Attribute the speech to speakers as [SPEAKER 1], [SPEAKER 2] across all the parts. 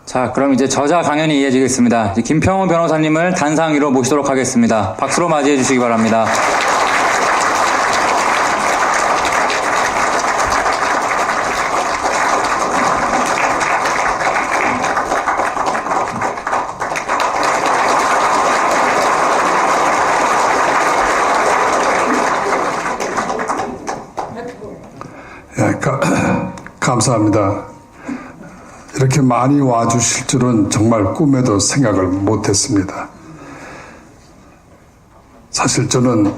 [SPEAKER 1] 자, 그럼 이제 저자 강연이 이어지겠습니다. 이제 김평호 변호사님을 단상 위로 모시도록 하겠습니다. 박수로 맞이해 주시기 바랍니다.
[SPEAKER 2] 예, 감사합니다. 이렇게 많이 와주실 줄은 정말 꿈에도 생각을 못했습니다. 사실 저는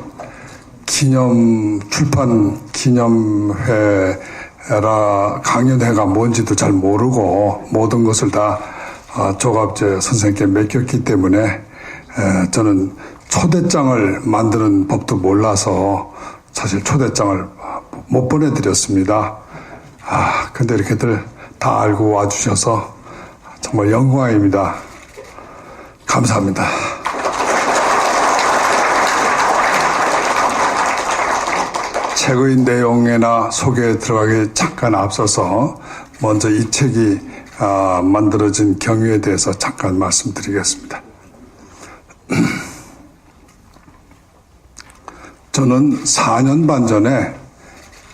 [SPEAKER 2] 출판 기념회라 강연회가 뭔지도 잘 모르고 모든 것을 다 조갑재 선생님께 맡겼기 때문에 저는 초대장을 만드는 법도 몰라서 사실 초대장을 못 보내드렸습니다. 근데 이렇게들 다 알고 와주셔서 정말 영광입니다. 감사합니다. 책의 내용이나 소개에 들어가기 잠깐 앞서서 먼저 이 책이 만들어진 경위에 대해서 잠깐 말씀드리겠습니다. 저는 4년 반 전에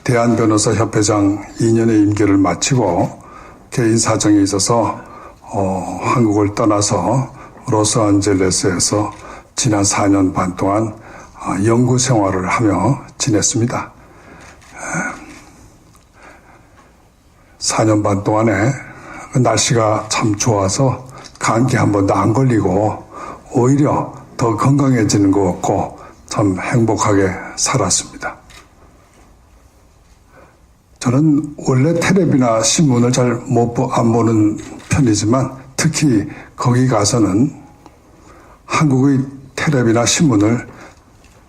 [SPEAKER 2] 대한변호사협회장 2년의 임기를 마치고 개인 사정에 있어서 한국을 떠나서 로스앤젤레스에서 지난 4년 반 동안 연구 생활을 하며 지냈습니다. 4년 반 동안에 날씨가 참 좋아서 감기 한 번도 안 걸리고 오히려 더 건강해지는 것 같고 참 행복하게 살았습니다. 저는 원래 텔레비나 신문을 잘 안 보는 편이지만 특히 거기 가서는 한국의 텔레비나 신문을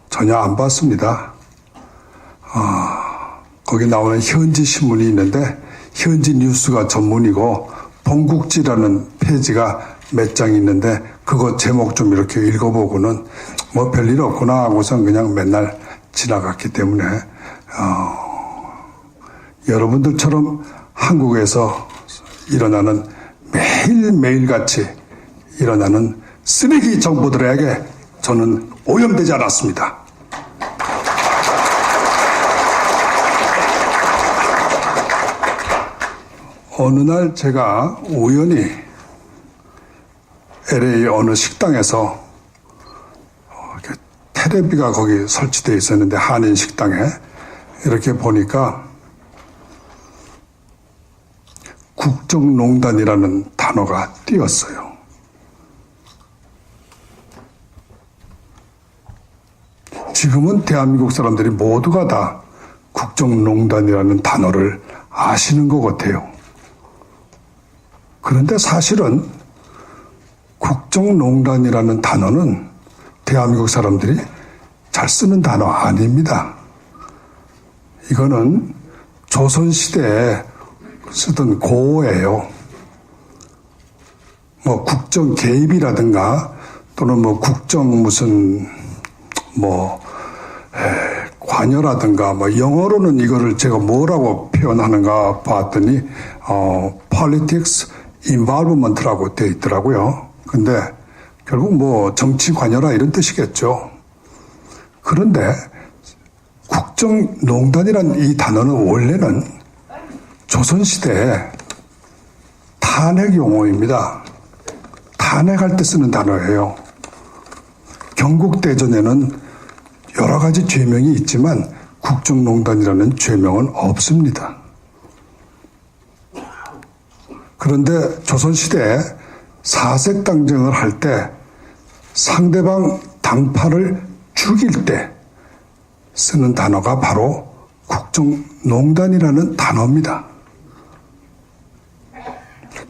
[SPEAKER 2] 전혀 안 봤습니다. 거기 나오는 현지 신문이 있는데 현지 뉴스가 전문이고 본국지라는 페이지가 몇 장 있는데 그거 제목 좀 이렇게 읽어보고는 뭐 별일 없구나 하고선 그냥 맨날 지나갔기 때문에 여러분들처럼 한국에서 일어나는 매일매일같이 일어나는 쓰레기 정보들에게 저는 오염되지 않았습니다. 어느 날 제가 우연히 LA 어느 식당에서 테레비가 거기 설치되어 있었는데 한인 식당에 이렇게 보니까 국정농단이라는 단어가 띄었어요. 지금은 대한민국 사람들이 모두가 다 국정농단이라는 단어를 아시는 것 같아요. 그런데 사실은 국정농단이라는 단어는 대한민국 사람들이 잘 쓰는 단어 아닙니다. 이거는 조선시대에 쓰던 고어예요. 뭐 국정 개입이라든가 또는 뭐 국정 무슨 관여라든가 뭐 영어로는 이거를 제가 뭐라고 표현하는가 봤더니 politics involvement라고 되어 있더라고요. 근데 결국 뭐 정치 관여라 이런 뜻이겠죠. 그런데 국정농단이라는 이 단어는 원래는 조선시대에 탄핵 용어입니다. 탄핵할 때 쓰는 단어예요. 경국대전에는 여러 가지 죄명이 있지만 국정농단이라는 죄명은 없습니다. 그런데 조선시대에 사색당정을 할 때 상대방 당파를 죽일 때 쓰는 단어가 바로 국정농단이라는 단어입니다.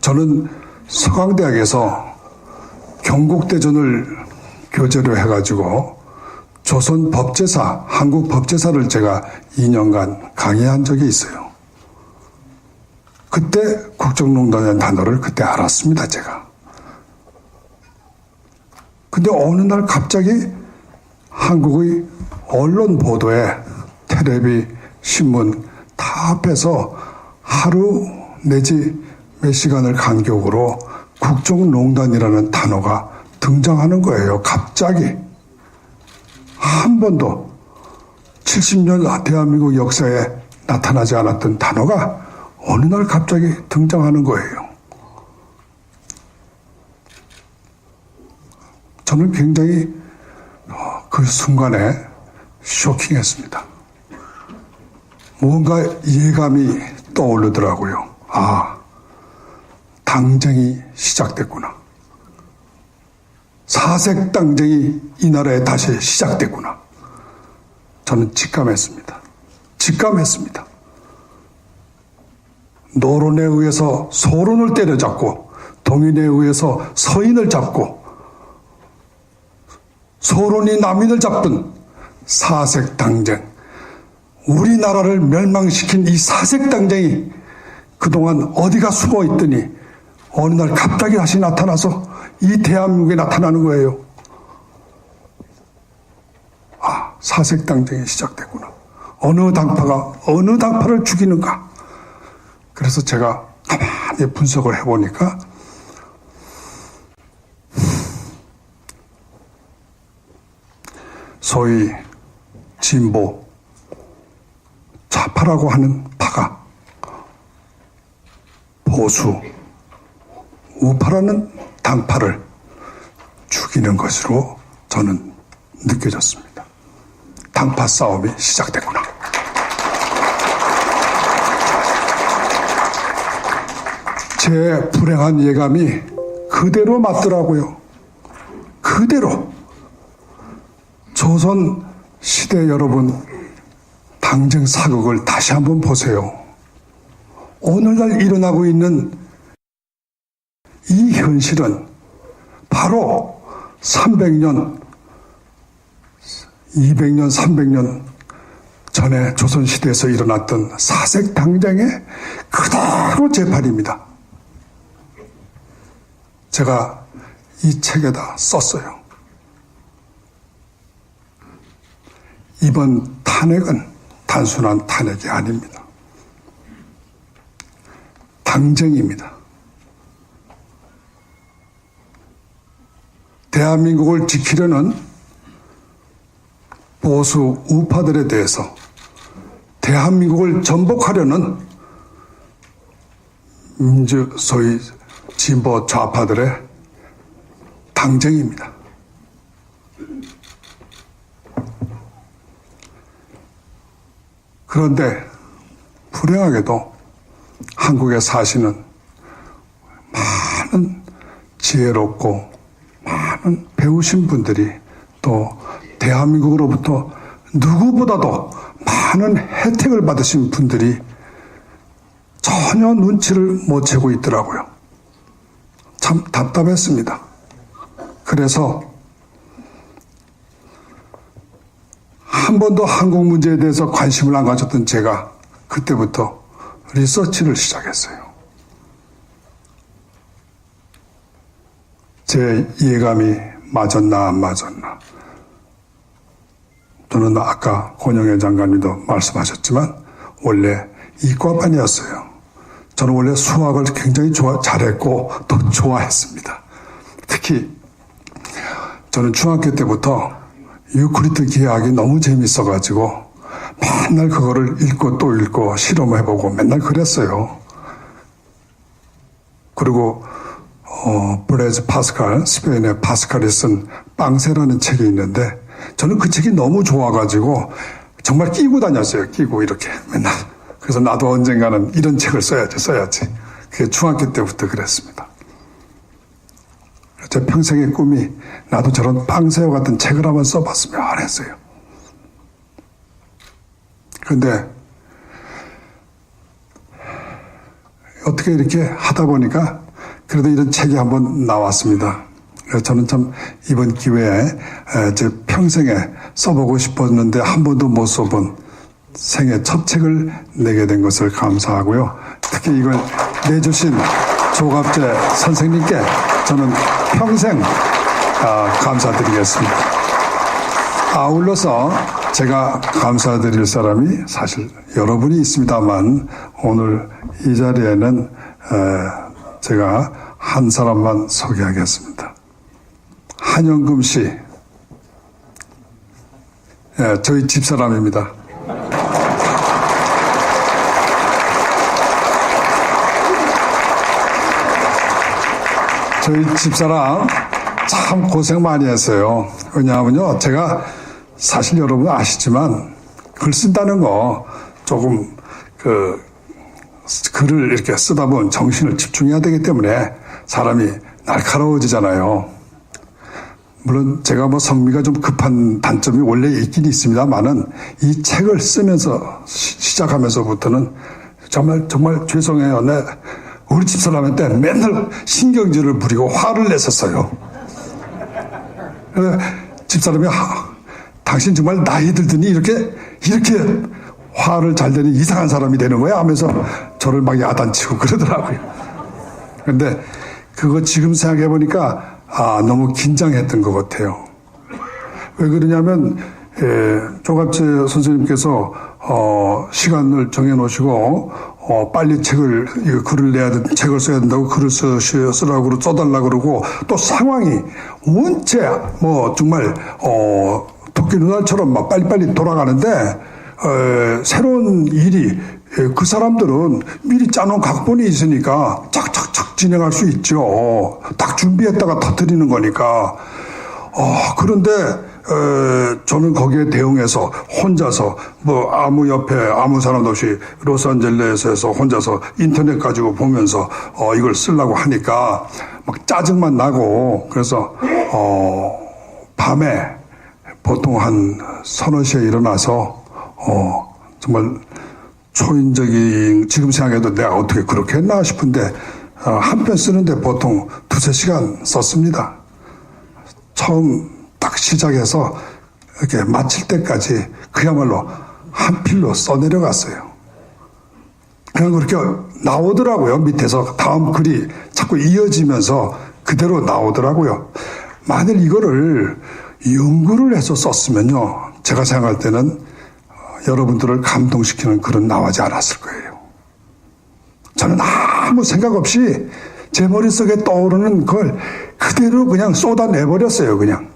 [SPEAKER 2] 저는 서강대학에서 경국대전을 교재로 해가지고 조선 법제사, 한국 법제사를 제가 2년간 강의한 적이 있어요. 그때 국정농단이라는 단어를 그때 알았습니다, 제가. 근데 어느 날 갑자기 한국의 언론 보도에 텔레비, 신문 다 앞에서 하루 내지 몇 시간을 간격으로 국정농단이라는 단어가 등장하는 거예요. 갑자기. 한 번도 70년 대한민국 역사에 나타나지 않았던 단어가 어느 날 갑자기 등장하는 거예요. 저는 굉장히 그 순간에 쇼킹했습니다. 뭔가 예감이 떠오르더라고요. 아, 당쟁이 시작됐구나. 사색 당쟁이 이 나라에 다시 시작됐구나. 저는 직감했습니다. 직감했습니다. 노론에 의해서 소론을 때려잡고 동인에 의해서 서인을 잡고 소론이 남인을 잡던 사색 당쟁, 우리나라를 멸망시킨 이 사색 당쟁이 그동안 어디가 숨어 있더니 어느 날 갑자기 다시 나타나서 이 대한민국에 나타나는 거예요. 아, 사색 당쟁이 시작됐구나. 어느 당파가 어느 당파를 죽이는가. 그래서 제가 가만히 분석을 해보니까 소위 진보, 좌파라고 하는 파가 보수, 우파라는 당파를 죽이는 것으로 저는 느껴졌습니다. 당파 싸움이 시작됐구나. 제 불행한 예감이 그대로 맞더라고요. 그대로. 조선 시대 여러분, 당쟁 사극을 다시 한번 보세요. 오늘날 일어나고 있는 이 현실은 바로 300년, 200년, 300년 전에 조선시대에서 일어났던 사색 당쟁의 그대로 재판입니다. 제가 이 책에다 썼어요. 이번 탄핵은 단순한 탄핵이 아닙니다. 당쟁입니다. 대한민국을 지키려는 보수 우파들에 대해서 대한민국을 전복하려는 소위 진보 좌파들의 당쟁입니다. 그런데 불행하게도 한국에 사시는 많은 지혜롭고 많은 배우신 분들이 또 대한민국으로부터 누구보다도 많은 혜택을 받으신 분들이 전혀 눈치를 못 채고 있더라고요. 참 답답했습니다. 그래서 한 번도 한국 문제에 대해서 관심을 안 가졌던 제가 그때부터 리서치를 시작했어요. 제 예감이 맞았나 안 맞았나. 저는 아까 권영애 장관님도 말씀하셨지만 원래 이과반이었어요. 저는 원래 수학을 굉장히 잘했고 또 좋아했습니다. 특히 저는 중학교 때부터 유클리드 기하학이 너무 재밌어가지고 맨날 그거를 읽고 또 읽고 실험해보고 맨날 그랬어요. 그리고 블레즈 파스칼, 스페인의 파스칼이 쓴 빵세라는 책이 있는데 저는 그 책이 너무 좋아가지고 정말 끼고 다녔어요. 끼고 이렇게 맨날. 그래서 나도 언젠가는 이런 책을 써야지. 그게 중학교 때부터 그랬습니다. 제 평생의 꿈이 나도 저런 빵세와 같은 책을 한번 써봤으면 안 했어요. 그런데 어떻게 이렇게 하다 보니까 그래도 이런 책이 한번 나왔습니다. 저는 참 이번 기회에 제 평생에 써보고 싶었는데 한 번도 못 써본 생애 첫 책을 내게 된 것을 감사하고요. 특히 이걸 내주신 조갑재 선생님께 저는 평생 감사드리겠습니다. 아울러서 제가 감사드릴 사람이 사실 여러분이 있습니다만 오늘 이 자리에는 제가 한 사람만 소개하겠습니다. 한영금 씨. 예, 저희 집사람입니다. 저희 집사람 참 고생 많이 했어요. 왜냐하면요, 제가 사실 여러분 아시지만 글 쓴다는 거 조금 글을 이렇게 쓰다 보면 정신을 집중해야 되기 때문에 사람이 날카로워지잖아요. 물론 제가 뭐 성미가 좀 급한 단점이 원래 있긴 있습니다만은 이 책을 쓰면서 시작하면서부터는 정말 죄송해요. 우리 집사람한테 맨날 신경질을 부리고 화를 냈었어요. 그래서 집사람이 당신 정말 나이 들더니 이렇게 화를 잘 내는 이상한 사람이 되는 거야 하면서 저를 막 야단치고 그러더라고요. 근데 그거 지금 생각해 보니까 너무 긴장했던 것 같아요. 왜 그러냐면 조갑재 선생님께서 시간을 정해 놓으시고 빨리 글을 내야 돼, 책을 써야 된다고 글을 쓰라고 써달라고 그러고 또 상황이 원체 정말 토끼 누나처럼 막 빨리빨리 돌아가는데 새로운 일이 그 사람들은 미리 짜놓은 각본이 있으니까 착착착 진행할 수 있죠. 딱 준비했다가 터뜨리는 거니까. 그런데 저는 거기에 대응해서 혼자서 아무 옆에 아무 사람도 없이 로스앤젤레스에서 혼자서 인터넷 가지고 보면서 이걸 쓰려고 하니까 막 짜증만 나고 그래서 밤에 보통 한 서너 시에 일어나서 정말 초인적인 지금 생각해도 내가 어떻게 그렇게 했나 싶은데 한 편 쓰는데 보통 2-3시간 썼습니다. 처음 딱 시작해서 이렇게 마칠 때까지 그야말로 한 필로 써내려갔어요. 그냥 그렇게 나오더라고요. 밑에서 다음 글이 자꾸 이어지면서 그대로 나오더라고요. 만일 이거를 연구를 해서 썼으면요, 제가 생각할 때는 여러분들을 감동시키는 글은 나오지 않았을 거예요. 저는 아무 생각 없이 제 머릿속에 떠오르는 걸 그대로 그냥 쏟아내버렸어요, 그냥.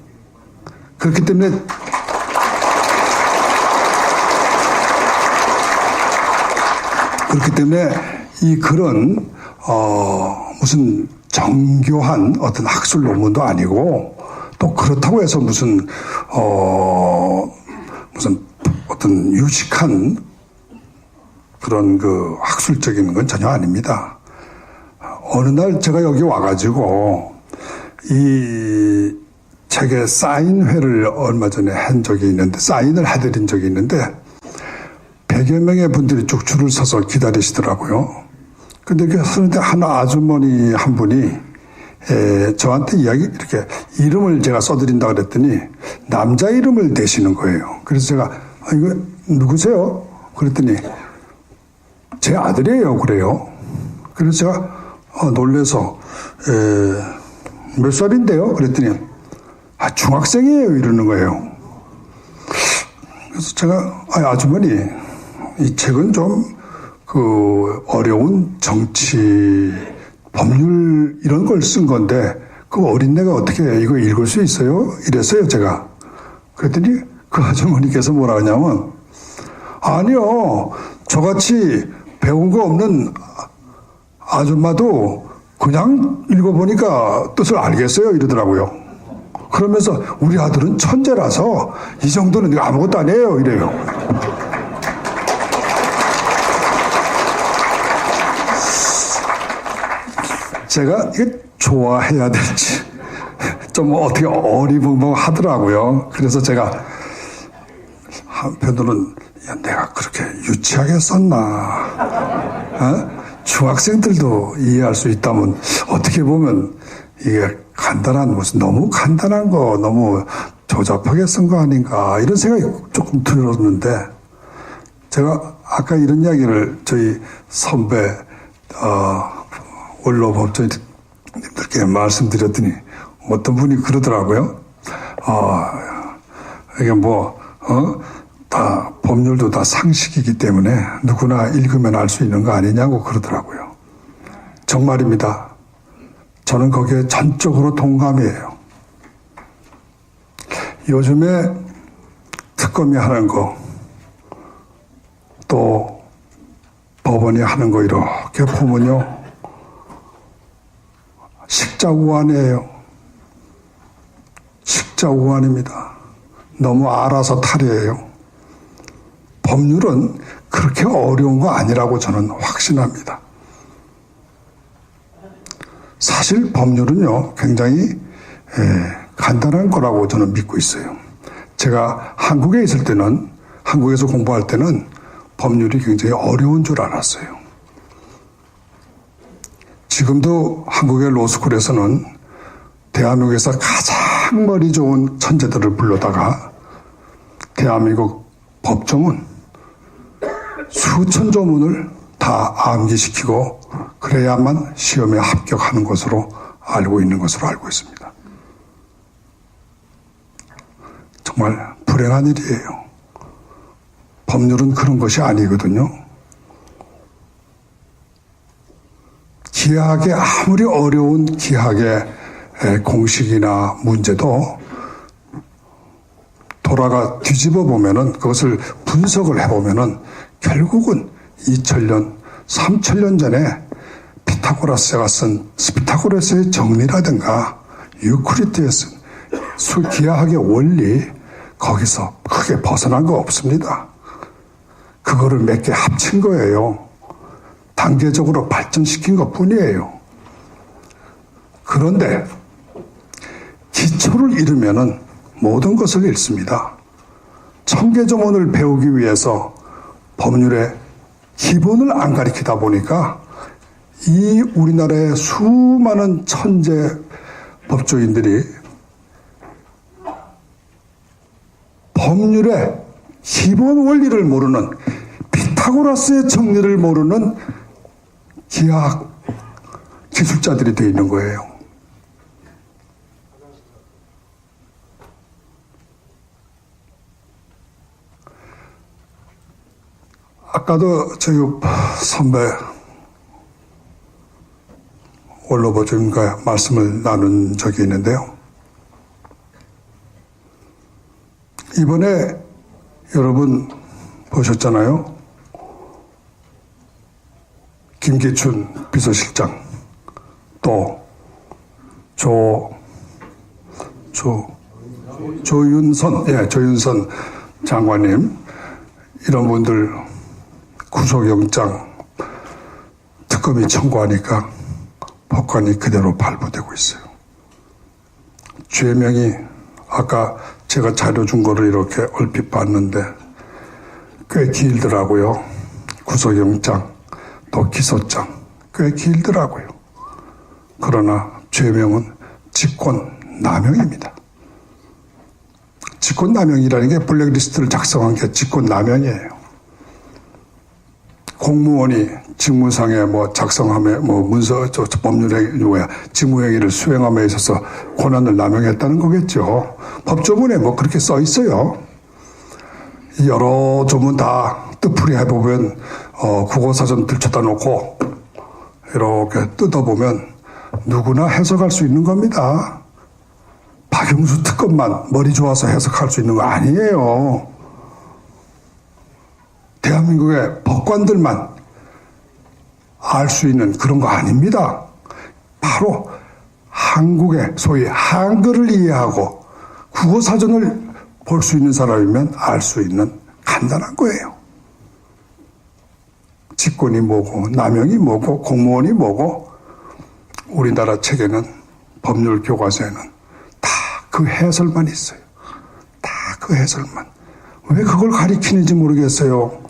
[SPEAKER 2] 그렇기 때문에 이 글은 무슨 정교한 어떤 학술 논문도 아니고 또 그렇다고 해서 무슨 어떤 유식한 그런 학술적인 건 전혀 아닙니다. 어느 날 제가 여기 와가지고 이 책에 사인회를 얼마 전에 한 적이 있는데, 사인을 해드린 적이 있는데 100여 명의 분들이 쭉 줄을 서서 기다리시더라고요. 근데 그런데 한 아주머니 한 분이 저한테 이렇게 이름을 제가 써드린다 그랬더니 남자 이름을 대시는 거예요. 그래서 제가 이거 누구세요? 그랬더니 제 아들이에요. 그래요. 그래서 제가 놀래서 몇 살인데요? 그랬더니 중학생이에요. 이러는 거예요. 그래서 제가 아주머니 이 책은 좀 어려운 정치 법률 이런 걸 쓴 건데 그 어린애가 어떻게 이거 읽을 수 있어요? 이랬어요. 제가. 그랬더니 그 아주머니께서 뭐라 하냐면 아니요. 저같이 배운 거 없는 아줌마도 그냥 읽어보니까 뜻을 알겠어요. 이러더라고요. 그러면서 우리 아들은 천재라서 이 정도는 아무것도 아니에요. 이래요. 제가 이게 좋아해야 될지 좀 어떻게 어리벙벙 하더라고요. 그래서 제가 한편으로는 내가 그렇게 유치하게 썼나? 중학생들도 이해할 수 있다면 어떻게 보면 이게 너무 간단한 거 너무 조잡하게 쓴 거 아닌가 이런 생각이 조금 들었는데 제가 아까 이런 이야기를 저희 선배 원로법조인들께 말씀드렸더니 어떤 분이 그러더라고요. 이게 다 법률도 다 상식이기 때문에 누구나 읽으면 알 수 있는 거 아니냐고 그러더라고요. 정말입니다. 저는 거기에 전적으로 동감이에요. 요즘에 특검이 하는 거, 또 법원이 하는 거 이렇게 보면요, 식자우환이에요. 식자우환입니다. 너무 알아서 탈이에요. 법률은 그렇게 어려운 거 아니라고 저는 확신합니다. 사실 법률은요, 굉장히 간단한 거라고 저는 믿고 있어요. 제가 한국에 있을 때는, 한국에서 공부할 때는 법률이 굉장히 어려운 줄 알았어요. 지금도 한국의 로스쿨에서는 대한민국에서 가장 머리 좋은 천재들을 불러다가 대한민국 법조문 수천 조문을 다 암기시키고 그래야만 시험에 합격하는 것으로 알고 있습니다. 정말 불행한 일이에요. 법률은 그런 것이 아니거든요. 기하학의 아무리 어려운 기하학의 공식이나 문제도 돌아가 뒤집어 보면은, 그것을 분석을 해보면은 결국은 2000년, 3000년 전에 피타고라스가 쓴 피타고라스의 정리라든가 유클리드에 쓴 기하학의 원리, 거기서 크게 벗어난 거 없습니다. 그거를 몇 개 합친 거예요. 단계적으로 발전시킨 것 뿐이에요. 그런데 기초를 잃으면은 모든 것을 잃습니다. 천개조문을 배우기 위해서 법률의 기본을 안 가르치다 보니까 이 우리나라의 수많은 천재 법조인들이 법률의 기본 원리를 모르는, 피타고라스의 정리를 모르는 기하학 기술자들이 되어 있는 거예요. 아까도 저희 선배 원로보조님과 말씀을 나눈 적이 있는데요. 이번에 여러분 보셨잖아요. 김기춘 비서실장, 또 조윤선 장관님, 이런 분들 구속영장 특검이 청구하니까 법관이 그대로 발부되고 있어요. 죄명이 아까 제가 자료 준 거를 이렇게 얼핏 봤는데 꽤 길더라고요. 구속영장, 또 기소장 꽤 길더라고요. 그러나 죄명은 직권남용입니다. 직권남용이라는 게 블랙리스트를 작성한 게 직권남용이에요. 공무원이 직무상에 작성함에 문서 법률행위 직무행위를 수행함에 있어서 권한을 남용했다는 거겠죠. 법조문에 그렇게 써 있어요. 여러 조문 다 뜻풀이 해보면 국어사전 들쳐다 놓고 이렇게 뜯어보면 누구나 해석할 수 있는 겁니다. 박영수 특검만 머리 좋아서 해석할 수 있는 거 아니에요. 대한민국의 법관들만 알 수 있는 그런 거 아닙니다. 바로 한국의 소위 한글을 이해하고 국어사전을 볼 수 있는 사람이면 알 수 있는 간단한 거예요. 직권이 뭐고 남용이 뭐고 공무원이 뭐고, 우리나라 책에는, 법률 교과서에는 다 그 해설만 있어요. 다 그 해설만. 왜 그걸 가리키는지 모르겠어요.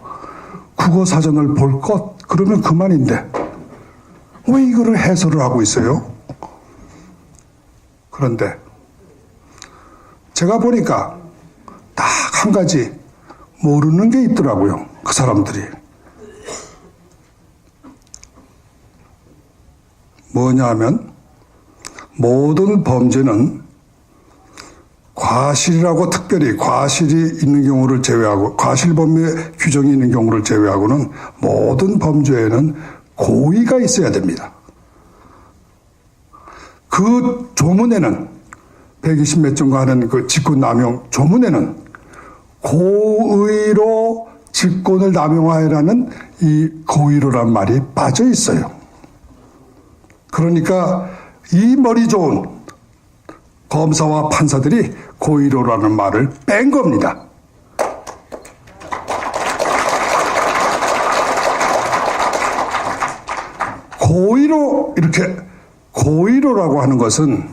[SPEAKER 2] 국어사전을 볼 것, 그러면 그만인데 왜 이거를 해설을 하고 있어요? 그런데 제가 보니까 딱 한 가지 모르는 게 있더라고요. 그 사람들이. 뭐냐 하면, 모든 범죄는 과실이라고, 특별히 과실이 있는 경우를 제외하고, 과실범죄 규정이 있는 경우를 제외하고는 모든 범죄에는 고의가 있어야 됩니다. 그 조문에는 120몇 종가 하는 그 직권 남용 조문에는 고의로 직권을 남용하여라는 이 고의로란 말이 빠져 있어요. 그러니까 이 머리 좋은 검사와 판사들이 고의로라는 말을 뺀 겁니다. 고의로 이렇게 고의로라고 하는 것은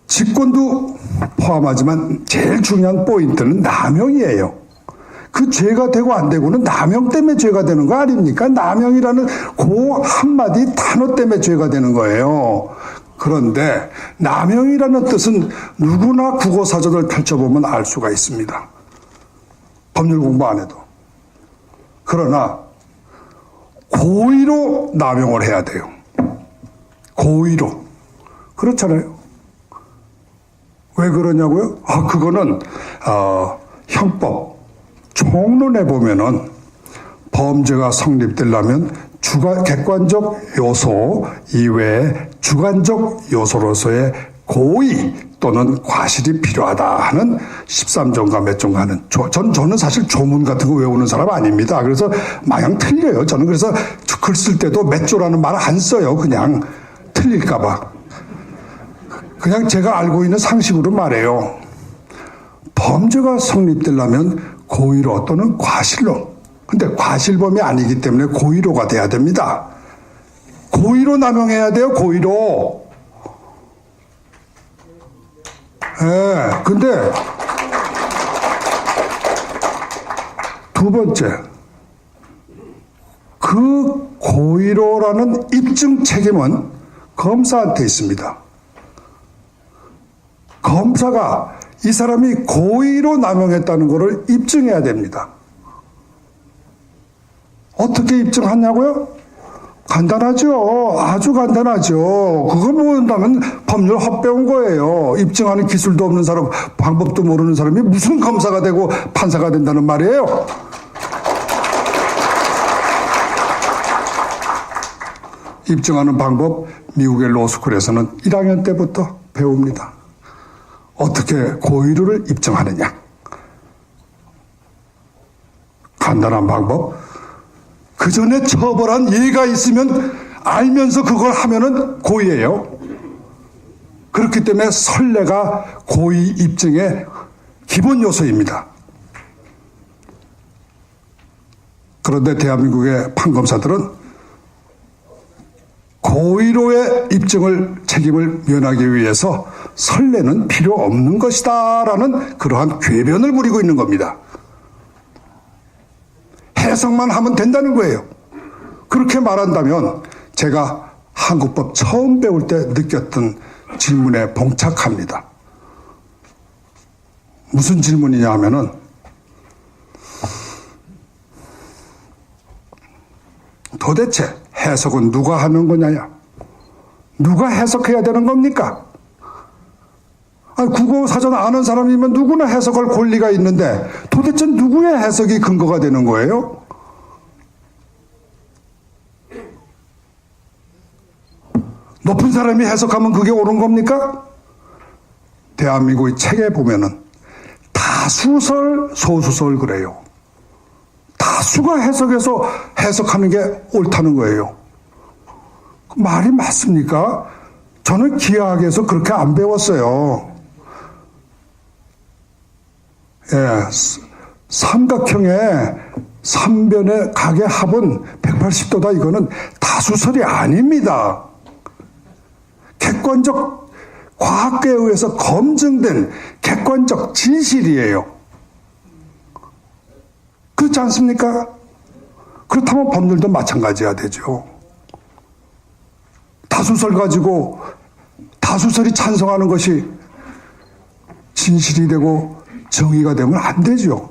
[SPEAKER 2] 직권도 포함하지만 제일 중요한 포인트는 남용이에요. 그 죄가 되고 안 되고는 남용 때문에 죄가 되는 거 아닙니까? 남용이라는 그 한마디 단어 때문에 죄가 되는 거예요. 그런데 남용이라는 뜻은 누구나 국어사전을 펼쳐보면 알 수가 있습니다. 법률 공부 안 해도. 그러나 고의로 남용을 해야 돼요. 고의로. 그렇잖아요. 왜 그러냐고요? 그거는 형법 총론에 보면은 범죄가 성립되려면 객관적 요소 이외에 주관적 요소로서의 고의 또는 과실이 필요하다 하는 13종가 몇 종가 하는 저는 사실 조문 같은 거 외우는 사람 아닙니다. 그래서 마냥 틀려요. 저는 그래서 글 쓸 때도 몇 조라는 말을 안 써요. 그냥 틀릴까 봐. 그냥 제가 알고 있는 상식으로 말해요. 범죄가 성립되려면 고의로 또는 과실로. 근데 과실범이 아니기 때문에 고의로가 돼야 됩니다. 고의로 남용해야 돼요. 고의로. 근데 두 번째, 그 고의로라는 입증 책임은 검사한테 있습니다. 검사가 이 사람이 고의로 남용했다는 것을 입증해야 됩니다. 어떻게 입증하냐고요? 간단하죠. 아주 간단하죠. 그거 모른다면 법률 헛배운 거예요. 입증하는 기술도 없는 사람, 방법도 모르는 사람이 무슨 검사가 되고 판사가 된다는 말이에요. 입증하는 방법 미국의 로스쿨에서는 1학년 때부터 배웁니다. 어떻게 고의로를 입증하느냐. 간단한 방법. 그 전에 처벌한 예가 있으면 알면서 그걸 하면은 고의예요. 그렇기 때문에 선례가 고의 입증의 기본 요소입니다. 그런데 대한민국의 판검사들은 고의로의 입증을 책임을 면하기 위해서 선례는 필요 없는 것이다 라는 그러한 궤변을 부리고 있는 겁니다. 해석만 하면 된다는 거예요. 그렇게 말한다면 제가 한국법 처음 배울 때 느꼈던 질문에 봉착합니다. 무슨 질문이냐 하면은 도대체 해석은 누가 하는 거냐야? 누가 해석해야 되는 겁니까? 국어 사전 아는 사람이면 누구나 해석할 권리가 있는데 도대체 누구의 해석이 근거가 되는 거예요? 높은 사람이 해석하면 그게 옳은 겁니까? 대한민국의 책에 보면은 다수설, 소수설 그래요. 다수가 해석해서 해석하는 게 옳다는 거예요. 말이 맞습니까? 저는 기하학에서 그렇게 안 배웠어요. 삼각형의 3변의 각의 합은 180도다. 이거는 다수설이 아닙니다. 객관적 과학계에 의해서 검증된 객관적 진실이에요. 그렇지 않습니까? 그렇다면 법률도 마찬가지야 되죠. 다수설 가지고 다수설이 찬성하는 것이 진실이 되고 정의가 되면 안 되죠.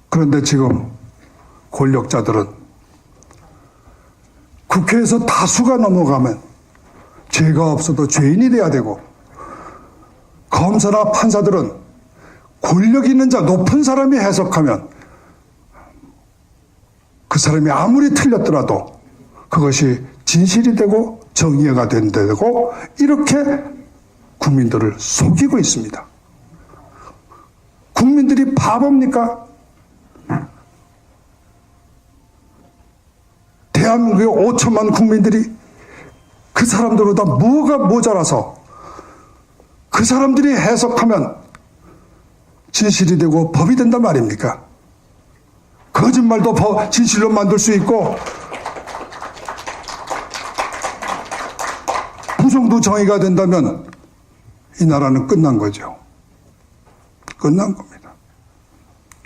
[SPEAKER 2] 그런데 지금 권력자들은 국회에서 다수가 넘어가면 죄가 없어도 죄인이 돼야 되고, 검사나 판사들은 권력 있는 자, 높은 사람이 해석하면 그 사람이 아무리 틀렸더라도 그것이 진실이 되고 정의가 된다고 이렇게 국민들을 속이고 있습니다. 국민들이 바보입니까? 대한민국의 5천만 국민들이 그 사람들보다 뭐가 모자라서 그 사람들이 해석하면 진실이 되고 법이 된단 말입니까? 거짓말도 진실로 만들 수 있고 부정도 정의가 된다면 이 나라는 끝난 거죠. 끝난 겁니다.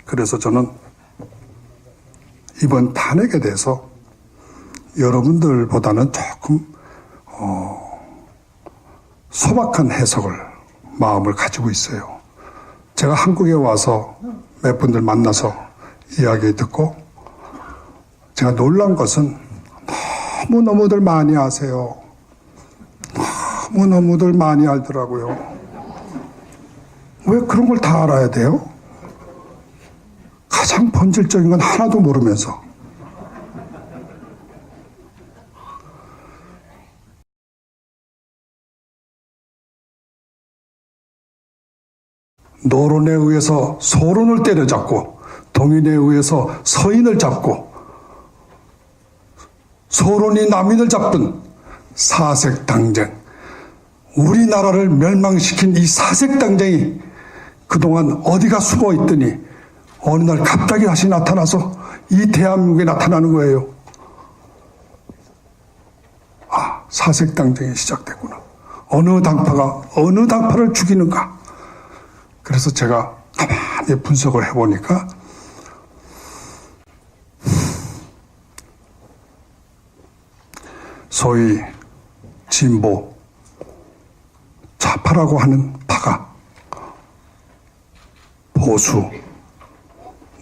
[SPEAKER 2] 그래서 저는 이번 탄핵에 대해서 여러분들보다는 조금 소박한 해석을 마음을 가지고 있어요. 제가 한국에 와서 몇 분들 만나서 이야기 듣고 제가 놀란 것은 너무너무들 많이 아세요. 너무너무들 많이 알더라고요. 왜 그런 걸 다 알아야 돼요? 가장 본질적인 건 하나도 모르면서. 노론에 의해서 소론을 때려잡고 동인에 의해서 서인을 잡고 소론이 남인을 잡던 사색당쟁, 우리나라를 멸망시킨 이 사색당쟁이 그동안 어디가 숨어 있더니 어느 날 갑자기 다시 나타나서 이 대한민국에 나타나는 거예요. 아, 사색당쟁이 시작됐구나. 어느 당파가 어느 당파를 죽이는가. 그래서 제가 가만히 분석을 해보니까 소위 진보, 좌파라고 하는 파가 보수,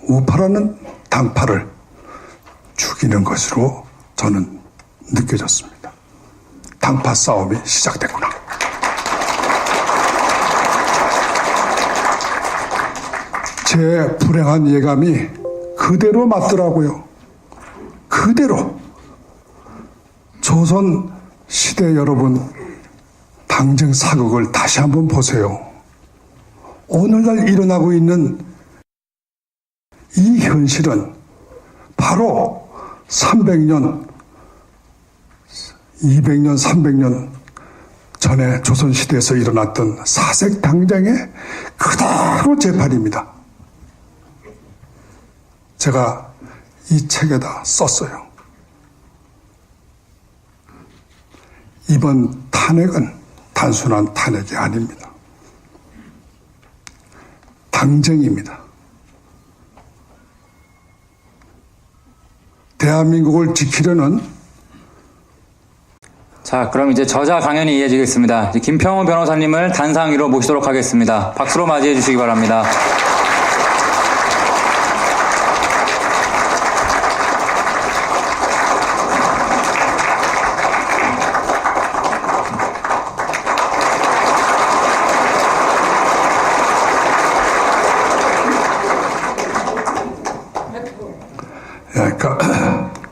[SPEAKER 2] 우파라는 당파를 죽이는 것으로 저는 느껴졌습니다. 당파 싸움이 시작됐구나. 제 불행한 예감이 그대로 맞더라고요. 그대로. 조선 시대 여러분, 당정 사극을 다시 한번 보세요. 오늘날 일어나고 있는 이 현실은 바로 300년, 200년, 300년 전에 조선시대에서 일어났던 사색당쟁의 그대로 재판입니다. 제가 이 책에다 썼어요. 이번 탄핵은 단순한 탄핵이 아닙니다. 당쟁입니다. 대한민국을 지키려는.
[SPEAKER 1] 자, 그럼 이제 저자 강연이 이어지겠습니다. 김평호 변호사님을 단상 위로 모시도록 하겠습니다. 박수로 맞이해 주시기 바랍니다.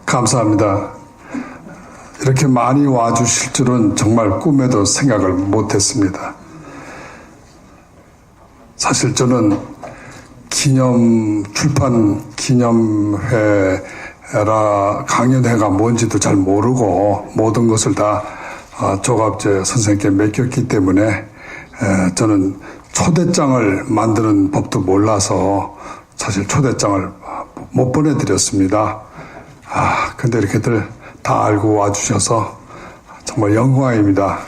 [SPEAKER 2] 감사합니다. 이렇게 많이 와주실 줄은 정말 꿈에도 생각을 못했습니다. 사실 저는 출판 기념회라 강연회가 뭔지도 잘 모르고 모든 것을 다 조갑재 선생님께 맡겼기 때문에 저는 초대장을 만드는 법도 몰라서 사실 초대장을 못 보내드렸습니다. 근데 이렇게들 다 알고 와주셔서 정말 영광입니다.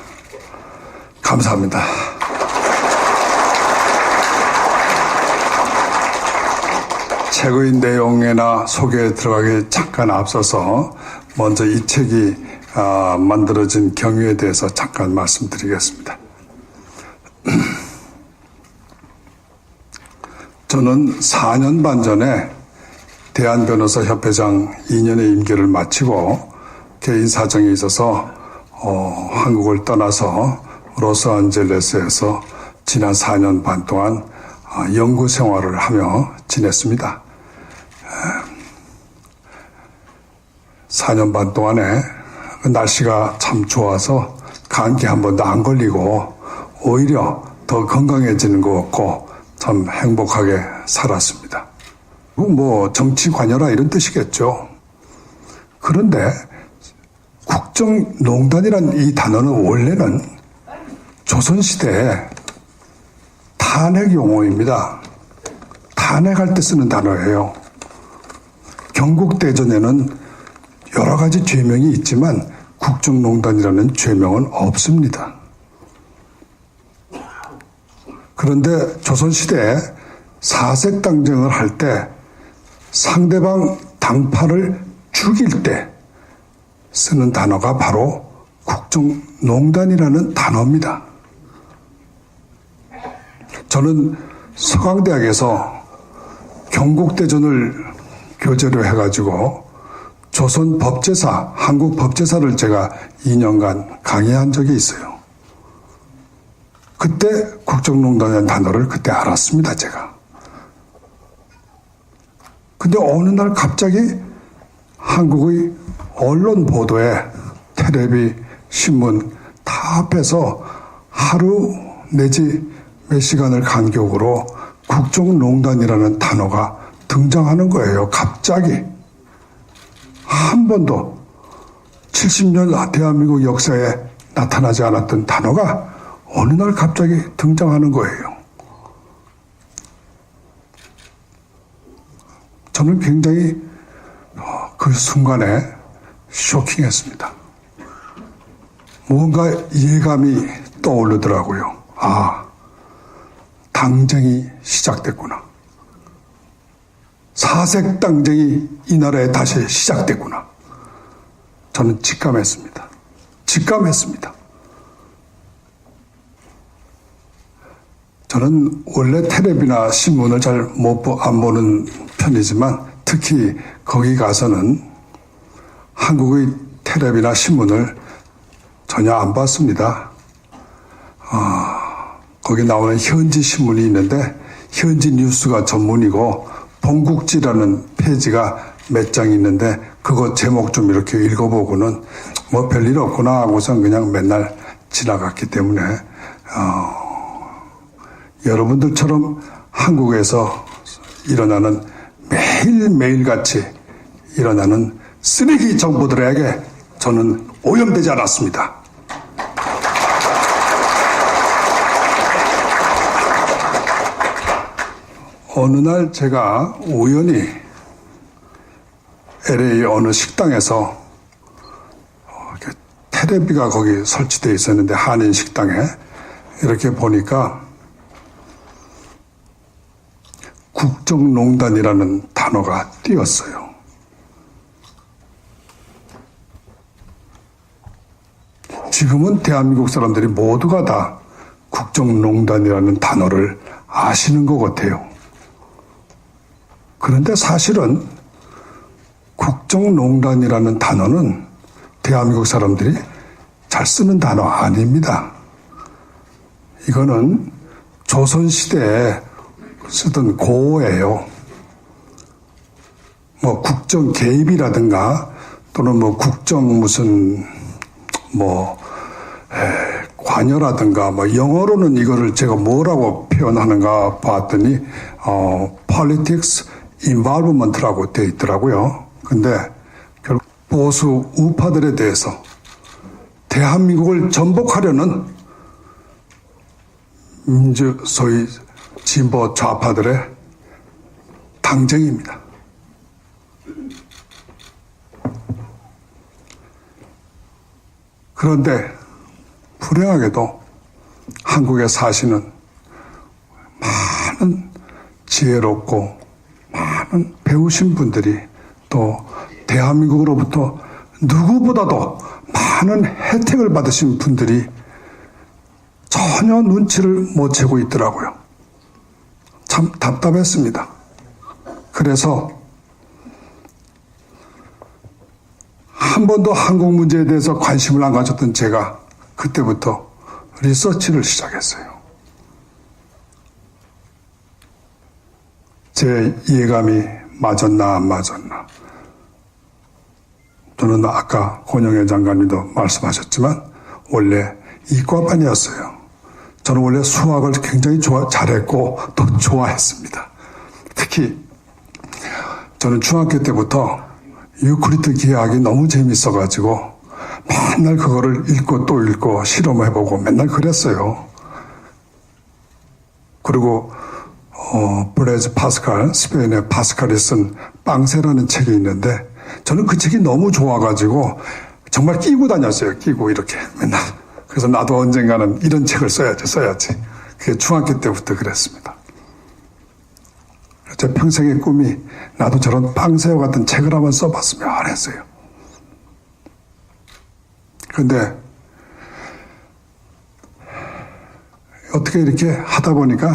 [SPEAKER 2] 감사합니다. 책의 내용이나 소개에 들어가기 잠깐 앞서서 먼저 이 책이 만들어진 경위에 대해서 잠깐 말씀드리겠습니다. 저는 4년 반 전에 대한변호사협회장 2년의 임기를 마치고 개인 사정에 있어서 한국을 떠나서 로스앤젤레스에서 지난 4년 반 동안 연구 생활을 하며 지냈습니다. 4년 반 동안에 날씨가 참 좋아서 감기 한 번도 안 걸리고 오히려 더 건강해지는 것 같고 참 행복하게 살았습니다. 뭐 정치 관여라 이런 뜻이겠죠. 그런데 국정농단이란 이 단어는 원래는 조선시대에 탄핵 용어입니다. 탄핵할 때 쓰는 단어예요. 경국대전에는 여러 가지 죄명이 있지만 국정농단이라는 죄명은 없습니다. 그런데 조선시대에 사색당정을 할 때 상대방 당파를 죽일 때 쓰는 단어가 바로 국정농단이라는 단어입니다. 저는 서강대학에서 경국대전을 교재로 해가지고 조선 법제사, 한국 법제사를 제가 2년간 강의한 적이 있어요. 그때 국정농단이라는 단어를 그때 알았습니다, 제가. 근데 어느 날 갑자기 한국의 언론 보도에 텔레비, 신문 다 앞에서 하루 내지 몇 시간을 간격으로 국정농단이라는 단어가 등장하는 거예요. 갑자기. 한 번도 70년 대한민국 역사에 나타나지 않았던 단어가 어느 날 갑자기 등장하는 거예요. 저는 굉장히 그 순간에 쇼킹했습니다. 뭔가 이해감이 떠오르더라고요. 아, 당쟁이 시작됐구나. 사색당쟁이 이 나라에 다시 시작됐구나. 저는 직감했습니다. 직감했습니다. 저는 원래 텔레비나 신문을 잘 안 보는 편이지만 특히 거기 가서는 한국의 텔레비나 신문을 전혀 안 봤습니다. 거기 나오는 현지 신문이 있는데 현지 뉴스가 전문이고 본국지라는 페이지가 몇 장 있는데 그거 제목 좀 이렇게 읽어보고는 뭐 별일 없구나 하고선 그냥 맨날 지나갔기 때문에 여러분들처럼 한국에서 일어나는 매일매일같이 일어나는 쓰레기 정보들에게 저는 오염되지 않았습니다. 어느 날 제가 우연히 LA 어느 식당에서 텔레비가 거기 설치되어 있었는데 한인 식당에 이렇게 보니까 국정농단이라는 단어가 띄었어요. 지금은 대한민국 사람들이 모두가 다 국정농단이라는 단어를 아시는 것 같아요. 그런데 사실은 국정농단이라는 단어는 대한민국 사람들이 잘 쓰는 단어 아닙니다. 이거는 조선시대에 쓰던 고어예요. 뭐 국정 개입이라든가 또는 뭐 국정 무슨 관여라든가 뭐 영어로는 이거를 제가 뭐라고 표현하는가 봤더니 politics involvement라고 되어 있더라고요. 근데 결국 보수 우파들에 대해서 대한민국을 전복하려는 소위 진보 좌파들의 당쟁입니다. 그런데 불행하게도 한국에 사시는 많은 지혜롭고 많은 배우신 분들이 또 대한민국으로부터 누구보다도 많은 혜택을 받으신 분들이 전혀 눈치를 못 채고 있더라고요. 참 답답했습니다. 그래서 한 번도 한국 문제에 대해서 관심을 안 가졌던 제가 그때부터 리서치를 시작했어요. 제 이해감이 맞았나 안 맞았나. 저는 아까 권영애 장관님도 말씀하셨지만 원래 이과반이었어요. 저는 원래 수학을 굉장히 잘했고 또 좋아했습니다. 특히 저는 중학교 때부터 유클리드 기하학이 너무 재밌어가지고 맨날 그거를 읽고 또 읽고 실험해보고 맨날 그랬어요. 그리고 블레즈 파스칼, 스페인의 파스칼이 쓴 빵세라는 책이 있는데 저는 그 책이 너무 좋아가지고 정말 끼고 다녔어요. 끼고 이렇게 맨날. 그래서 나도 언젠가는 이런 책을 써야지. 그게 중학교 때부터 그랬습니다. 제 평생의 꿈이 나도 저런 빵세와 같은 책을 한번 써봤으면 했어요. 근데 어떻게 이렇게 하다 보니까